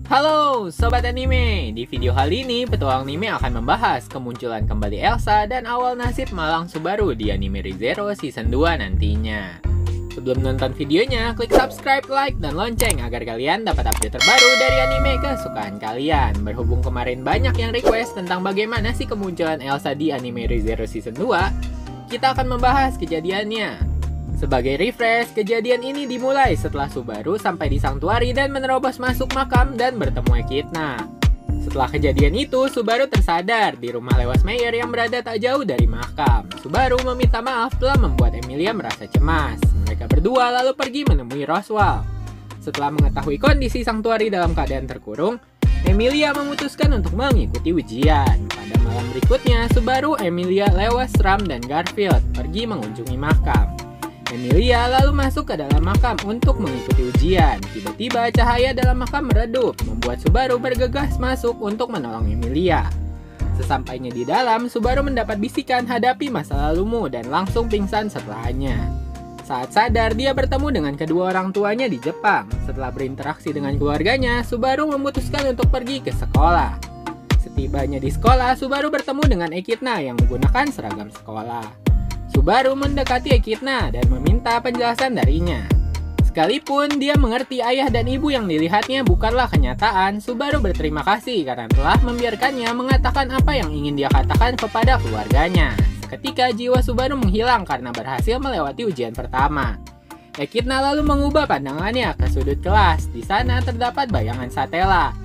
Halo Sobat Anime, di video kali ini Petualang Anime akan membahas kemunculan kembali Elsa dan awal nasib Malang Subaru di anime ReZero Season 2 nantinya. Sebelum nonton videonya, klik subscribe, like, dan lonceng agar kalian dapat update terbaru dari anime kesukaan kalian. Berhubung kemarin banyak yang request tentang bagaimana sih kemunculan Elsa di anime ReZero Season 2, kita akan membahas kejadiannya. Sebagai refresh, kejadian ini dimulai setelah Subaru sampai di Sanctuary dan menerobos masuk makam dan bertemu Echidna. Setelah kejadian itu, Subaru tersadar di rumah Lewas Meyer yang berada tak jauh dari makam. Subaru meminta maaf telah membuat Emilia merasa cemas. Mereka berdua lalu pergi menemui Roswaal. Setelah mengetahui kondisi Sanctuary dalam keadaan terkurung, Emilia memutuskan untuk mengikuti ujian. Pada malam berikutnya, Subaru, Emilia, Lewas, Ram, dan Garfield pergi mengunjungi makam. Emilia lalu masuk ke dalam makam untuk mengikuti ujian. Tiba-tiba cahaya dalam makam meredup, membuat Subaru bergegas masuk untuk menolong Emilia. Sesampainya di dalam, Subaru mendapat bisikan hadapi masa lalumu dan langsung pingsan setelahnya. Saat sadar, dia bertemu dengan kedua orang tuanya di Jepang. Setelah berinteraksi dengan keluarganya, Subaru memutuskan untuk pergi ke sekolah. Setibanya di sekolah, Subaru bertemu dengan Echidna yang menggunakan seragam sekolah. Subaru mendekati Echidna dan meminta penjelasan darinya. Sekalipun dia mengerti ayah dan ibu yang dilihatnya bukanlah kenyataan, Subaru berterima kasih karena telah membiarkannya mengatakan apa yang ingin dia katakan kepada keluarganya. Seketika jiwa Subaru menghilang karena berhasil melewati ujian pertama. Echidna lalu mengubah pandangannya ke sudut kelas. Di sana terdapat bayangan Satella.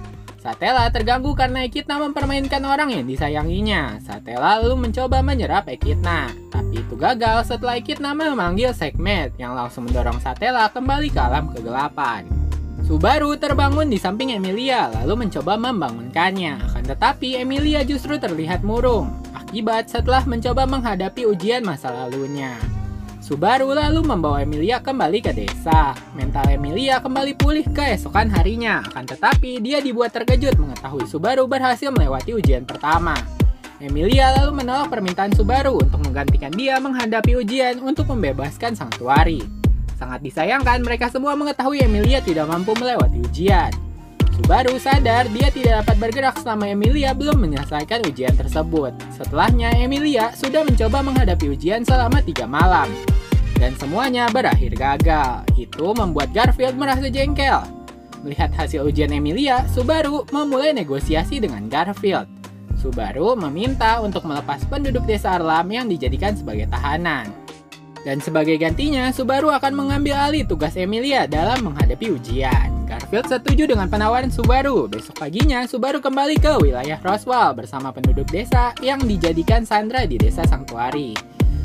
Satella terganggu karena Echidna mempermainkan orang yang disayanginya. Satella lalu mencoba menyerap Echidna, tapi itu gagal setelah Echidna memanggil Sekhmet yang langsung mendorong Satella kembali ke alam kegelapan. Subaru terbangun di samping Emilia lalu mencoba membangunkannya, akan tetapi Emilia justru terlihat murung akibat setelah mencoba menghadapi ujian masa lalunya. Subaru lalu membawa Emilia kembali ke desa. Mental Emilia kembali pulih keesokan harinya, akan tetapi dia dibuat terkejut mengetahui Subaru berhasil melewati ujian pertama. Emilia lalu menolak permintaan Subaru untuk menggantikan dia menghadapi ujian untuk membebaskan Sanctuary. Sangat disayangkan mereka semua mengetahui Emilia tidak mampu melewati ujian. Subaru sadar dia tidak dapat bergerak selama Emilia belum menyelesaikan ujian tersebut. Setelahnya, Emilia sudah mencoba menghadapi ujian selama 3 malam. Dan semuanya berakhir gagal. Itu membuat Garfield merasa jengkel. Melihat hasil ujian Emilia, Subaru memulai negosiasi dengan Garfield. Subaru meminta untuk melepas penduduk desa Arlam yang dijadikan sebagai tahanan. Dan sebagai gantinya, Subaru akan mengambil alih tugas Emilia dalam menghadapi ujian. Garfield setuju dengan penawaran Subaru. Besok paginya, Subaru kembali ke wilayah Roswaal bersama penduduk desa yang dijadikan sandera di desa Sanctuary.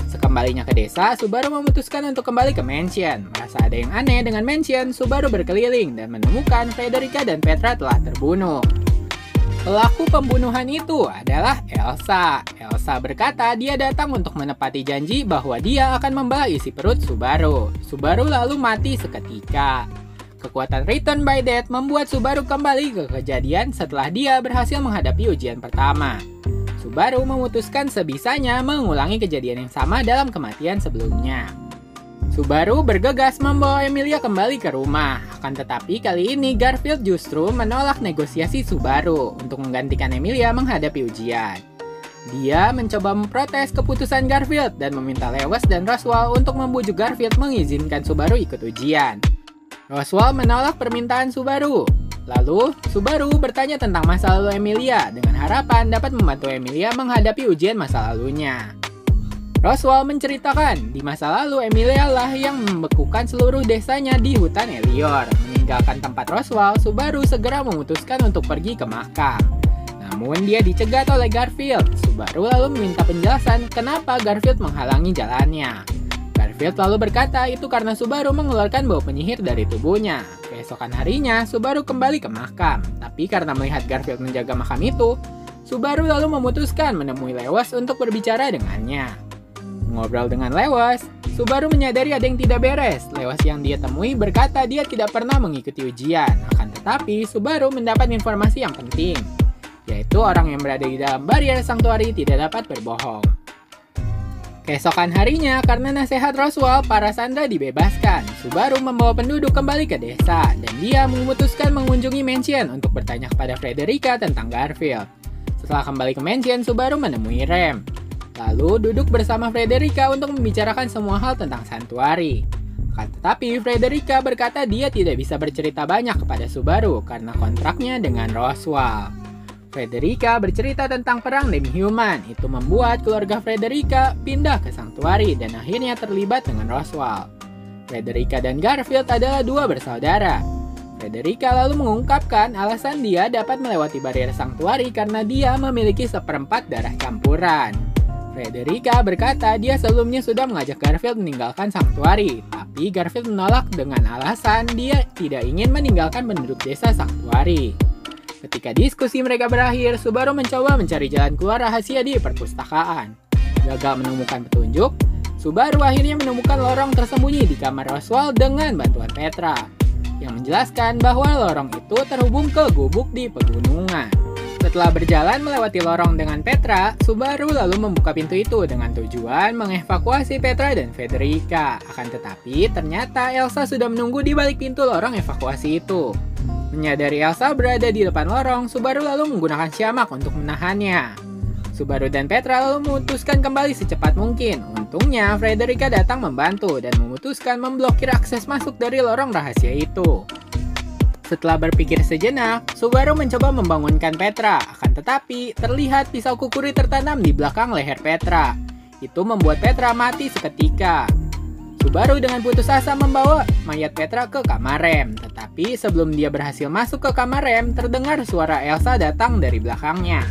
Sekembalinya ke desa, Subaru memutuskan untuk kembali ke mansion. Merasa ada yang aneh dengan mansion, Subaru berkeliling dan menemukan Frederica dan Petra telah terbunuh. Pelaku pembunuhan itu adalah Elsa. Elsa berkata dia datang untuk menepati janji bahwa dia akan membawa isi perut Subaru. Subaru lalu mati seketika. Kekuatan Return by Death membuat Subaru kembali ke kejadian setelah dia berhasil menghadapi ujian pertama. Subaru memutuskan sebisanya mengulangi kejadian yang sama dalam kematian sebelumnya. Subaru bergegas membawa Emilia kembali ke rumah. Akan tetapi kali ini Garfield justru menolak negosiasi Subaru untuk menggantikan Emilia menghadapi ujian. Dia mencoba memprotes keputusan Garfield dan meminta Lewas dan Roswaal untuk membujuk Garfield mengizinkan Subaru ikut ujian. Roswaal menolak permintaan Subaru. Lalu, Subaru bertanya tentang masa lalu Emilia dengan harapan dapat membantu Emilia menghadapi ujian masa lalunya. Roswaal menceritakan, di masa lalu Emilia lah yang membekukan seluruh desanya di hutan Elior. Meninggalkan tempat Roswaal, Subaru segera memutuskan untuk pergi ke makam. Namun dia dicegat oleh Garfield. Subaru lalu meminta penjelasan kenapa Garfield menghalangi jalannya. Garfield lalu berkata itu karena Subaru mengeluarkan bau penyihir dari tubuhnya. Keesokan harinya, Subaru kembali ke makam. Tapi karena melihat Garfield menjaga makam itu, Subaru lalu memutuskan menemui Lewas untuk berbicara dengannya. Ngobrol dengan Lewas, Subaru menyadari ada yang tidak beres. Lewas yang dia temui berkata dia tidak pernah mengikuti ujian. Akan tetapi, Subaru mendapat informasi yang penting, yaitu orang yang berada di dalam barrier Sanctuary tidak dapat berbohong. Keesokan harinya, karena nasihat Roswell, para sandera dibebaskan. Subaru membawa penduduk kembali ke desa, dan dia memutuskan mengunjungi mansion untuk bertanya kepada Frederica tentang Garfield. Setelah kembali ke mansion, Subaru menemui Rem. Lalu duduk bersama Frederica untuk membicarakan semua hal tentang santuari. Akan tetapi, Frederica berkata dia tidak bisa bercerita banyak kepada Subaru karena kontraknya dengan Roswell. Frederica bercerita tentang perang demi-human. Itu membuat keluarga Frederica pindah ke santuari dan akhirnya terlibat dengan Roswell. Frederica dan Garfield adalah dua bersaudara. Frederica lalu mengungkapkan alasan dia dapat melewati barrier santuari karena dia memiliki 1/4 darah campuran. Frederica berkata dia sebelumnya sudah mengajak Garfield meninggalkan santuari, tapi Garfield menolak dengan alasan dia tidak ingin meninggalkan penduduk desa santuari. Ketika diskusi mereka berakhir, Subaru mencoba mencari jalan keluar rahasia di perpustakaan. Gagal menemukan petunjuk, Subaru akhirnya menemukan lorong tersembunyi di kamar Roswell dengan bantuan Petra, yang menjelaskan bahwa lorong itu terhubung ke gubuk di pegunungan. Setelah berjalan melewati lorong dengan Petra, Subaru lalu membuka pintu itu dengan tujuan mengevakuasi Petra dan Frederica. Akan tetapi, ternyata Elsa sudah menunggu di balik pintu lorong evakuasi itu. Menyadari Elsa berada di depan lorong, Subaru lalu menggunakan siamak untuk menahannya. Subaru dan Petra lalu memutuskan kembali secepat mungkin. Untungnya, Frederica datang membantu dan memutuskan memblokir akses masuk dari lorong rahasia itu. Setelah berpikir sejenak, Subaru mencoba membangunkan Petra. Akan tetapi, terlihat pisau kukuri tertanam di belakang leher Petra. Itu membuat Petra mati seketika. Subaru dengan putus asa membawa mayat Petra ke kamar Rem. Tetapi sebelum dia berhasil masuk ke kamar Rem, terdengar suara Elsa datang dari belakangnya.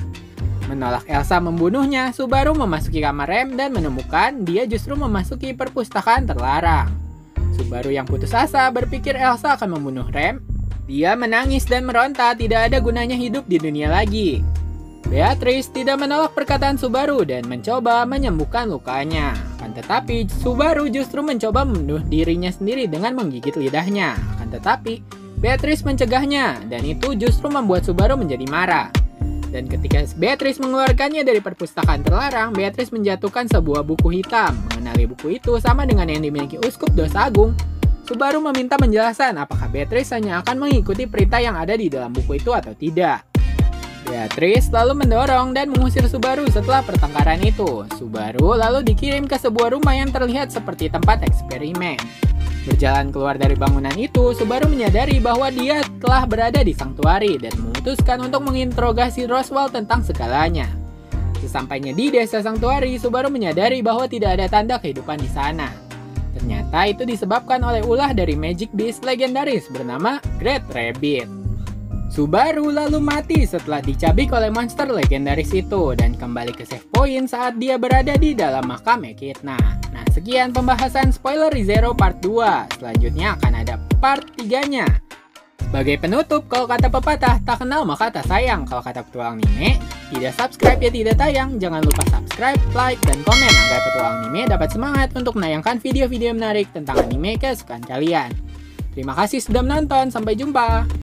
Menolak Elsa membunuhnya, Subaru memasuki kamar Rem dan menemukan dia justru memasuki perpustakaan terlarang. Subaru yang putus asa berpikir Elsa akan membunuh Rem. Dia menangis dan meronta, tidak ada gunanya hidup di dunia lagi. Beatrice tidak menolak perkataan Subaru dan mencoba menyembuhkan lukanya. Akan tetapi, Subaru justru mencoba membunuh dirinya sendiri dengan menggigit lidahnya. Akan tetapi, Beatrice mencegahnya, dan itu justru membuat Subaru menjadi marah. Dan ketika Beatrice mengeluarkannya dari perpustakaan terlarang, Beatrice menjatuhkan sebuah buku hitam. Mengenali buku itu sama dengan yang dimiliki Uskup Dos Agung. Subaru meminta penjelasan apakah Beatrice hanya akan mengikuti perintah yang ada di dalam buku itu atau tidak. Beatrice lalu mendorong dan mengusir Subaru setelah pertengkaran itu. Subaru lalu dikirim ke sebuah rumah yang terlihat seperti tempat eksperimen. Berjalan keluar dari bangunan itu, Subaru menyadari bahwa dia telah berada di santuari dan memutuskan untuk menginterogasi Roswell tentang segalanya. Sesampainya di desa santuari, Subaru menyadari bahwa tidak ada tanda kehidupan di sana. Ternyata itu disebabkan oleh ulah dari Magic Beast legendaris bernama Great Rabbit. Subaru lalu mati setelah dicabik oleh monster legendaris itu dan kembali ke save point saat dia berada di dalam makam Echidna. Nah, sekian pembahasan Spoiler Zero Part 2. Selanjutnya akan ada part 3-nya. Sebagai penutup, kalau kata pepatah, tak kenal maka tak sayang. Kalau kata petualang anime, tidak subscribe ya tidak tayang. Jangan lupa subscribe, like, dan komen agar petualang anime dapat semangat untuk menayangkan video-video menarik tentang anime kesukaan kalian. Terima kasih sudah menonton, sampai jumpa!